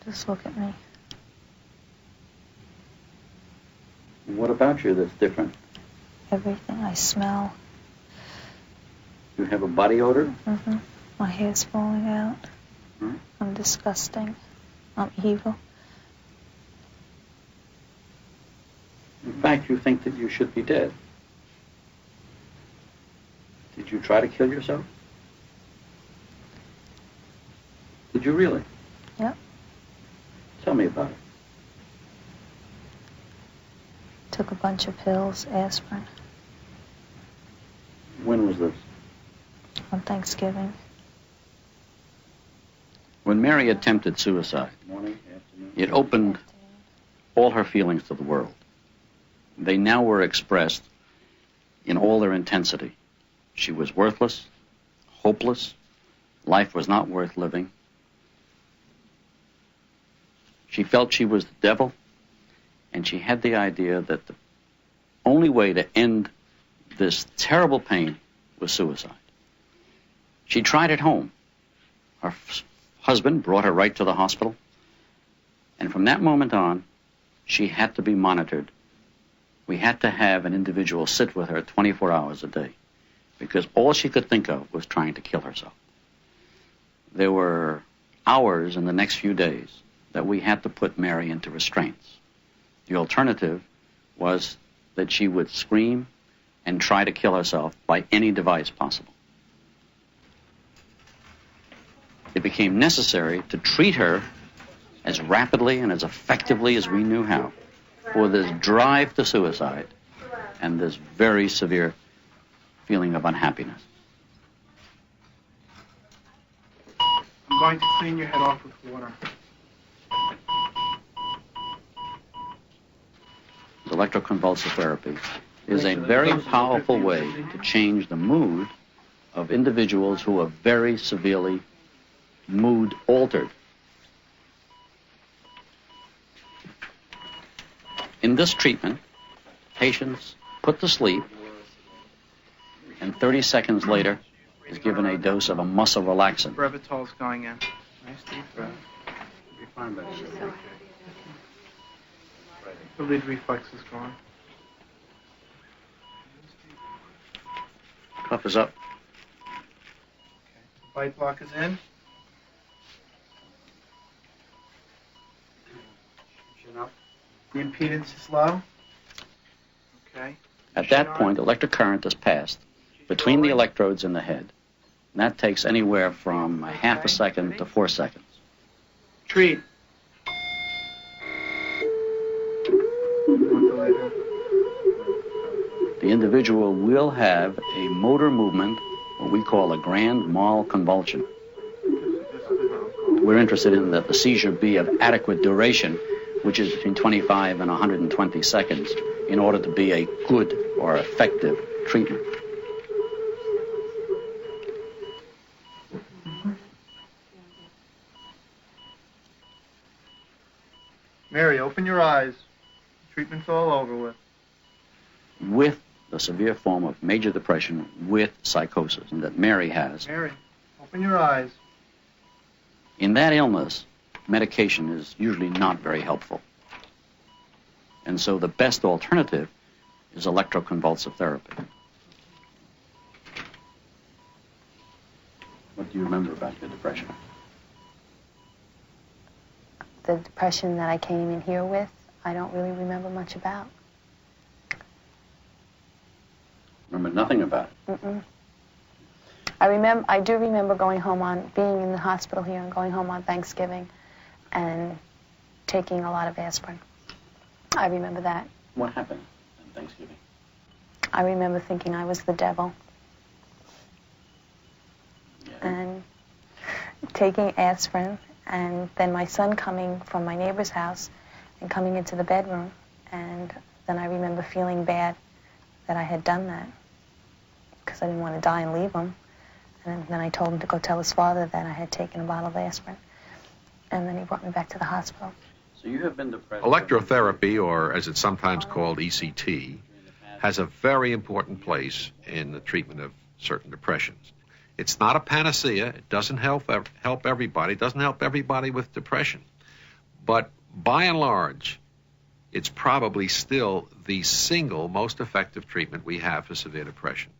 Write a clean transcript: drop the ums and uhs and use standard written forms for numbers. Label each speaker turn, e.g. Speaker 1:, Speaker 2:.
Speaker 1: Just look at me.
Speaker 2: What about you that's different?
Speaker 1: Everything. I smell.
Speaker 2: You have a body odor?
Speaker 1: Mm-hmm. My hair's falling out.
Speaker 2: Hmm?
Speaker 1: I'm disgusting. I'm evil.
Speaker 2: In fact, you think that you should be dead. Did you try to kill yourself? Did you really?
Speaker 1: Yep.
Speaker 2: Tell me about it.
Speaker 1: Took a bunch of pills, aspirin.
Speaker 2: When was this?
Speaker 1: On Thanksgiving.
Speaker 2: When Mary attempted suicide,
Speaker 3: Morning, afternoon.
Speaker 2: it opened all her feelings to the world. They now were expressed in all their intensity. She was worthless, hopeless, life was not worth living. She felt she was the devil, and she had the idea that the only way to end this terrible pain was suicide. She tried at home. Her husband brought her right to the hospital, and from that moment on, she had to be monitored. We had to have an individual sit with her 24 hours a day, because all she could think of was trying to kill herself. There were hours in the next few days that we had to put Mary into restraints. The alternative was that she would scream and try to kill herself by any device possible. It became necessary to treat her as rapidly and as effectively as we knew how for this drive to suicide and this very severe feeling of unhappiness.
Speaker 4: I'm going to clean your head off with water.
Speaker 2: Electroconvulsive therapy is a very powerful way to change the mood of individuals who are very severely mood altered. In this treatment, patients put to sleep, and 30 seconds later is given a dose of a muscle relaxant.
Speaker 4: Brevitol's going in. Nice deep breath.
Speaker 3: You're fine, buddy.
Speaker 4: The lid reflex is gone.
Speaker 2: Cuff is up.
Speaker 4: The bite block is in.
Speaker 3: Chin up.
Speaker 4: The impedance is low. Okay.
Speaker 2: At that point, electric current is passed between the electrodes in the head. And that takes anywhere from a half a second to 4 seconds.
Speaker 4: Treat.
Speaker 2: The individual will have a motor movement, what we call a grand mal convulsion. We're interested in that the seizure be of adequate duration, which is between 25 and 120 seconds, in order to be a good or effective treatment.
Speaker 4: Mary, open your eyes. Treatment's all over with.
Speaker 2: With the severe form of major depression with psychosis that Mary has.
Speaker 4: Mary, open your eyes.
Speaker 2: In that illness, medication is usually not very helpful. And so the best alternative is electroconvulsive therapy. What do you remember about your depression?
Speaker 1: The depression that I came in here with, I don't really remember much about.
Speaker 2: Remember nothing about it?
Speaker 1: Mm-mm. I do remember going home being in the hospital here and going home on Thanksgiving and taking a lot of aspirin. I remember that.
Speaker 2: What happened on Thanksgiving?
Speaker 1: I remember thinking I was the devil.
Speaker 2: Yeah.
Speaker 1: And taking aspirin, and then my son coming from my neighbor's house and coming into the bedroom, and then I remember feeling bad that I had done that because I didn't want to die and leave him. And then I told him to go tell his father that I had taken a bottle of aspirin. And then he brought me back to the hospital.
Speaker 2: So you have been depressed.
Speaker 5: Electrotherapy, or as it's sometimes called ECT, has a very important place in the treatment of certain depressions. It's not a panacea. It doesn't help everybody. It doesn't help everybody with depression. But by and large, it's probably still the single most effective treatment we have for severe depression.